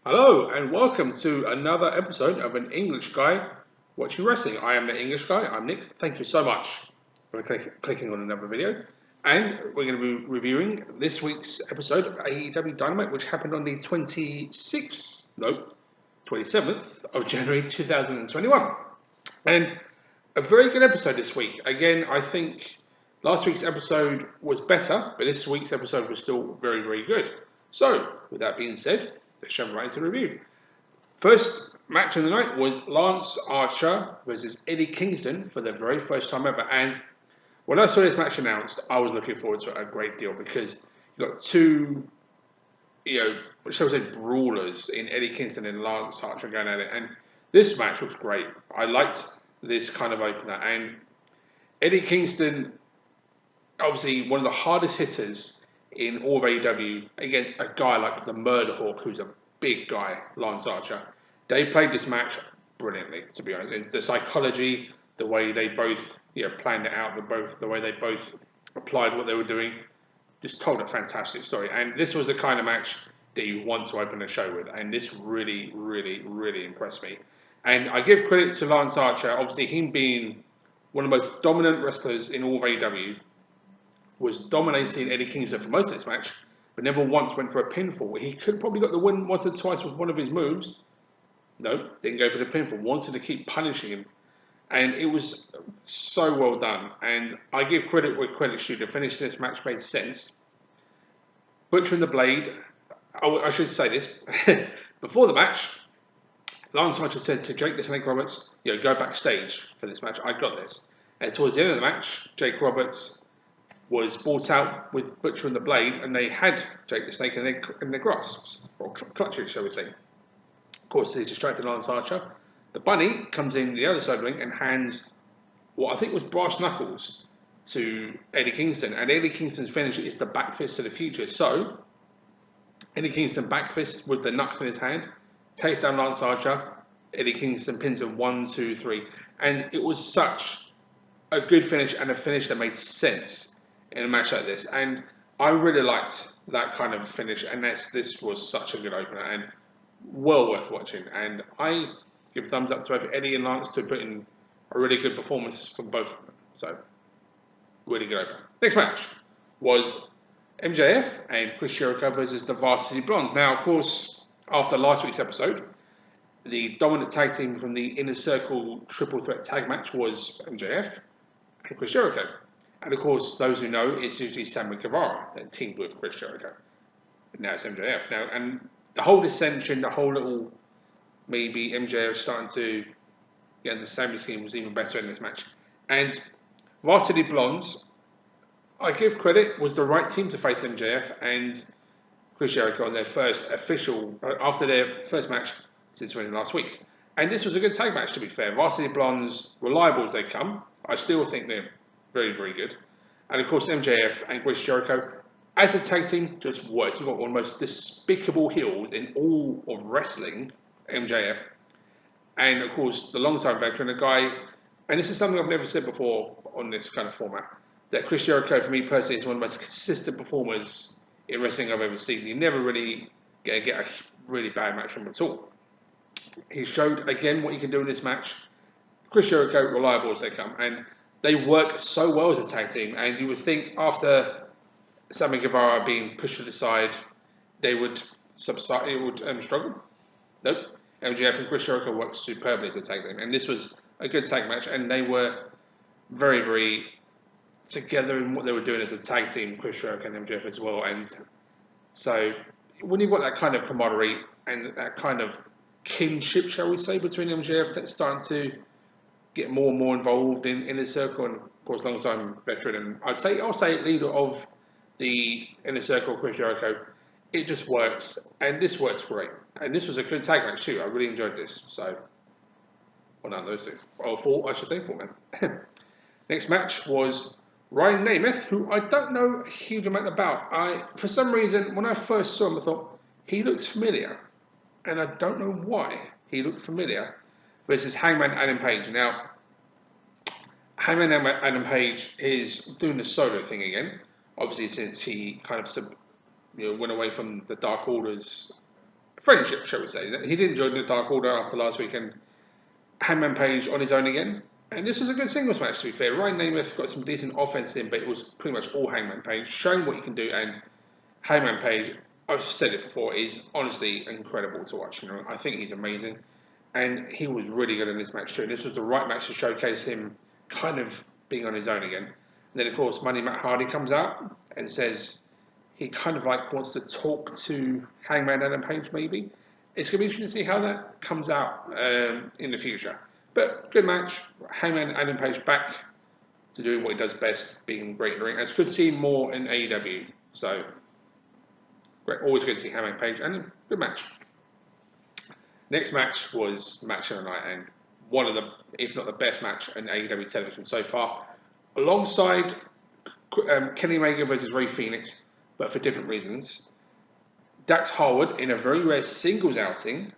Hello and welcome to another episode of An English Guy Watching Wrestling. I am the English Guy, I'm Nick. Thank you so much for clicking on another video. And we're going to be reviewing this week's episode of AEW Dynamite, which happened on the 27th of January 2021. And a very good episode this week. Again, I think last week's episode was better, but this week's episode was still very, very good. So, with that being said, let's jump right into the review. First match of the night was Lance Archer versus Eddie Kingston for the very first time ever. And when I saw this match announced, I was looking forward to it a great deal because you got two, shall we say, brawlers in Eddie Kingston and Lance Archer going at it. And this match was great. I liked this kind of opener. And Eddie Kingston, obviously one of the hardest hitters in all of AEW against a guy like the Murder Hawk, who's a big guy, Lance Archer. They played this match brilliantly, to be honest. And the psychology, the way they both planned it out, the way they both applied what they were doing, just told a fantastic story. And this was the kind of match that you want to open a show with. And this really, really, really impressed me. And I give credit to Lance Archer, obviously him being one of the most dominant wrestlers in all of AEW, was dominating Eddie Kingston for most of this match, but never once went for a pinfall. He could have probably got the win once or twice with one of his moves. No, didn't go for the pinfall. Wanted to keep punishing him. And it was so well done. And I give credit where credit's due. The finish of this match made sense. Butcher and the Blade, I should say this, before the match, Lance Archer said to Jake the Snake Roberts, go backstage for this match. I got this. And towards the end of the match, Jake Roberts was brought out with Butcher and the Blade, and they had Jake the Snake in their grasps, or clutches, shall we say. Of course, they distracted Lance Archer. The Bunny comes in the other side of the ring and hands what I think was brass knuckles to Eddie Kingston, and Eddie Kingston's finish is the back fist to the future. So, Eddie Kingston back fist with the knucks in his hand, takes down Lance Archer. Eddie Kingston pins him 1, 2, 3, and it was such a good finish and a finish that made sense in a match like this. And I really liked that kind of finish, and this was such a good opener and well worth watching. And I give thumbs up to both Eddie and Lance to put in a really good performance from both of them. So, really good opener. Next match was MJF and Chris Jericho versus the Varsity Blondes. Now, of course, after last week's episode, the dominant tag team from the Inner Circle Triple Threat Tag match was MJF and Chris Jericho. And of course, those who know, it's usually Sammy Guevara that teamed with Chris Jericho. But now it's MJF. Now, and the whole dissension, the whole little maybe MJF starting to get the Sammy scheme was even better in this match. And Varsity Blondes, I give credit, was the right team to face MJF and Chris Jericho on their first official, after their first match since winning last week. And this was a good tag match, to be fair. Varsity Blondes, reliable as they come. I still think they're very, very good. And of course, MJF and Chris Jericho, as a tag team, just works. We've got one of the most despicable heels in all of wrestling, MJF. And of course, the long-time veteran, a guy, and this is something I've never said before on this kind of format, that Chris Jericho, for me personally, is one of the most consistent performers in wrestling I've ever seen. You never really get a really bad match from him at all. He showed, again, what he can do in this match. Chris Jericho, reliable as they come. And they work so well as a tag team, and you would think after Sammy Guevara being pushed to the side, they would subside, it would struggle. Nope. MJF and Chris Jericho worked superbly as a tag team, and this was a good tag match, and they were very, very together in what they were doing as a tag team, Chris Jericho and MJF as well. And so when you've got that kind of camaraderie and that kind of kinship, shall we say, between MJF, that's starting to get more and more involved in the circle, and of course, long-time veteran, and I'll say leader of the Inner Circle, Chris Jericho. It just works, and this works great. And this was a good tag match too. I really enjoyed this. So, well, none of those two. Well, four, I should say, four men. Next match was Ryan Nemeth, who I don't know a huge amount about. For some reason, when I first saw him, I thought he looks familiar, and I don't know why he looked familiar. Versus Hangman Adam Page. Now, Hangman Adam Page is doing the solo thing again. Obviously, since he kind of went away from the Dark Order's friendship, shall we say. He didn't join the Dark Order after last weekend. Hangman Page on his own again. And this was a good singles match, to be fair. Ryan Nemeth got some decent offense in, but it was pretty much all Hangman Page, showing what he can do. And Hangman Page, I've said it before, is honestly incredible to watch. I think he's amazing. And he was really good in this match too. And this was the right match to showcase him kind of being on his own again. And then, of course, Money Matt Hardy comes out and says he kind of like wants to talk to Hangman Adam Page, maybe. It's going to be interesting to see how that comes out in the future. But good match. Hangman Adam Page back to doing what he does best, being great in the ring. It's good to see more in AEW. So, great. Always good to see Hangman Page. And good match. Next match was match of the night. And one of the, if not the best match in AEW television so far. Alongside Kenny Omega versus Rey Fenix, but for different reasons. Dax Harwood in a very rare singles outing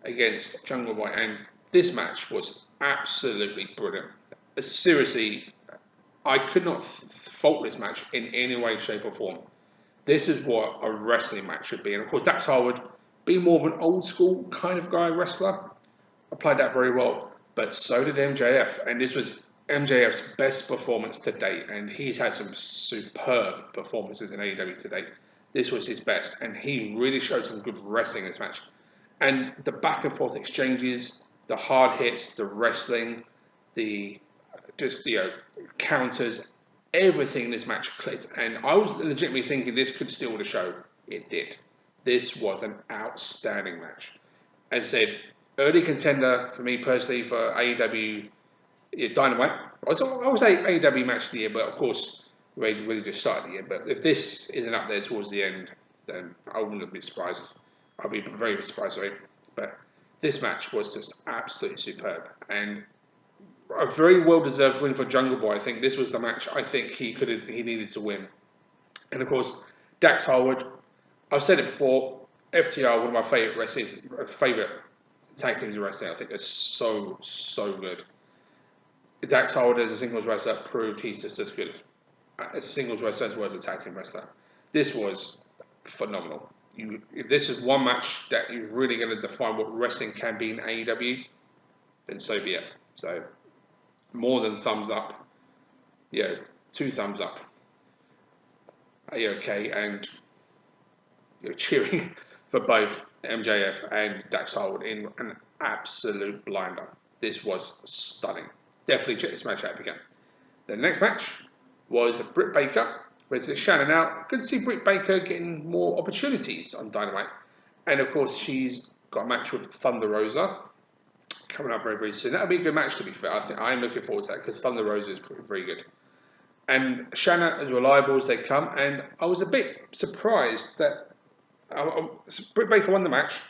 against Jungle Boy, and this match was absolutely brilliant. Seriously, I could not fault this match in any way, shape, or form. This is what a wrestling match should be, and of course, Dax Harwood, being more of an old school kind of guy wrestler, applied that very well. But so did MJF, and this was MJF's best performance to date, and he's had some superb performances in AEW to date. This was his best, and he really showed some good wrestling in this match. And the back and forth exchanges, the hard hits, the wrestling, the counters, everything in this match clicked. And I was legitimately thinking this could steal the show. It did. This was an outstanding match. As I said, early contender for me personally for AEW Dynamite. I would say AEW match of the year, but of course, we really just started the year. But if this isn't up there towards the end, then I wouldn't be surprised. I'll be very surprised, sorry. But this match was just absolutely superb. And a very well-deserved win for Jungle Boy. I think this was the match I think he needed to win. And of course, Dax Harwood. I've said it before, FTR, one of my favourite tag teams in wrestling. I think they're so good. Dax Harwood as a singles wrestler proved he's just as good as a singles wrestler as well as a tag team wrestler. This was phenomenal. If this is one match that you're really going to define what wrestling can be in AEW, then so be it. So, more than thumbs up. 2 thumbs up. Are you okay? And you're cheering for both MJF and Dax Harwood in an absolute blinder. This was stunning. Definitely check this match out if you can. The next match was Britt Baker versus Shannon. Now, good to see Britt Baker getting more opportunities on Dynamite. And of course, she's got a match with Thunder Rosa coming up very soon. That'll be a good match, to be fair. I'm looking forward to that because Thunder Rosa is very good. And Shanna as reliable as they come. And I was a bit surprised that Britt Baker won the match.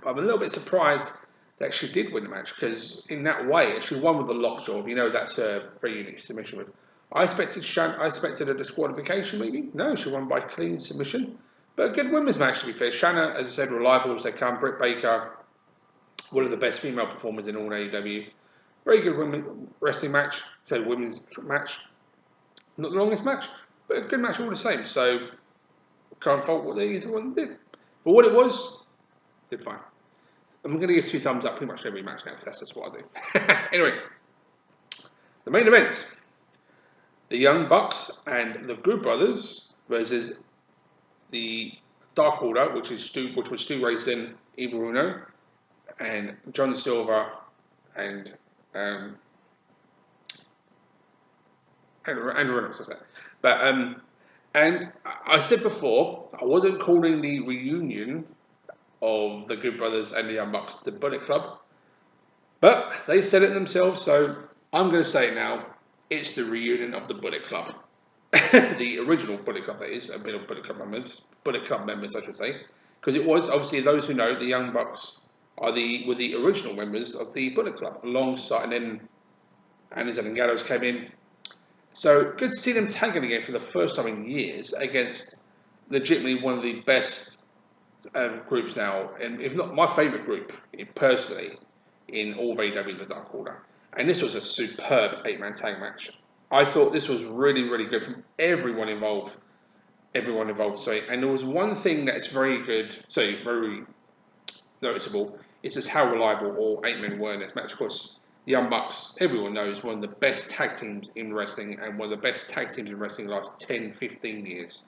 But I'm a little bit surprised that she did win the match because in that way, she won with a lockjaw. That's a very unique submission move. I expected a disqualification, maybe. No, she won by clean submission. But a good women's match, to be fair. Shanna, as I said, reliable as they come. Britt Baker, one of the best female performers in all AEW. Very good women wrestling match. So women's match. Not the longest match, but a good match all the same. So can't fault what either one did. But what it was, did fine. I'm going to give 2 thumbs up pretty much every match now because that's just what I do. Anyway, the main event. The Young Bucks and the Good Brothers versus the Dark Order, which was Stu Grayson, Evil Uno, and John Silver and Andrew Reynolds, I said. But and I said before, I wasn't calling the reunion of the Good Brothers and the Young Bucks the Bullet Club, but they said it themselves, so I'm going to say it now. It's the reunion of the Bullet Club. The original Bullet Club, that is, a bit of Bullet Club members, I should say. Because it was, obviously, those who know, the Young Bucks were the original members of the Bullet Club, alongside, and then Anderson and Gallows came in. So, good to see them tagging again for the first time in years against legitimately one of the best groups now, and if not my favourite group, personally, in all of AEW, the Dark Order. And this was a superb 8-man tag match. I thought this was really good from everyone involved. everyone involved. Sorry, and there was one thing that's very good, very noticeable. It's just how reliable all 8 men were in this match. Of course, the Young Bucks, everyone knows, one of the best tag teams in wrestling and one of the best tag teams in wrestling the last 10, 15 years.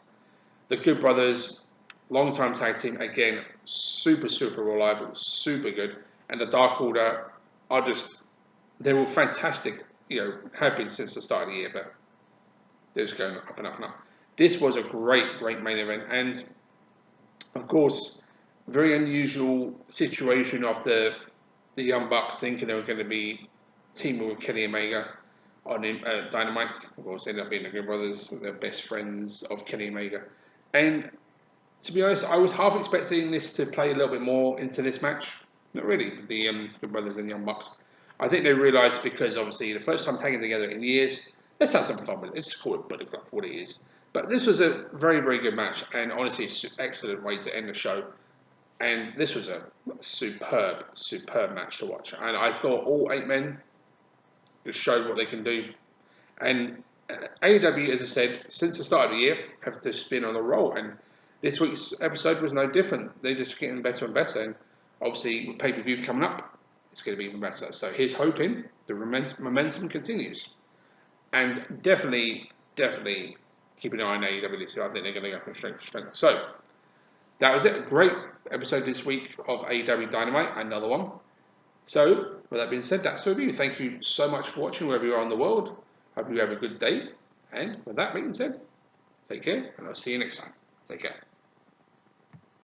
The Good Brothers, long-time tag team, again, super, super reliable, super good. And the Dark Order are just, they're all fantastic, have been since the start of the year, but they're just going up and up and up. This was a great, great main event. And, of course, very unusual situation after the Young Bucks thinking they were going to be teaming with Kenny Omega on Dynamite. Of course, ended up being the Good Brothers, the best friends of Kenny Omega. And to be honest, I was half expecting this to play a little bit more into this match. Not really, the Good Brothers and the Young Bucks. I think they realised because obviously the first time tagging together in years, let's have some fun with it. Let's call it Bullet Club for what it is. But this was a very, very good match, and honestly, it's an excellent way to end the show. And this was a superb, superb match to watch. And I thought all 8 men just showed what they can do. And AEW, as I said, since the start of the year, have just been on a roll. And this week's episode was no different. They're just getting better and better. And obviously, with pay-per-view coming up, it's going to be even better. So here's hoping the momentum continues. And definitely keep an eye on AEW this year. I think they're going to go from strength to strength. So that was it. A great episode this week of AEW Dynamite, another one. So, with that being said, that's the review. Thank you so much for watching wherever you are in the world. Hope you have a good day. And with that being said, take care, and I'll see you next time. Take care.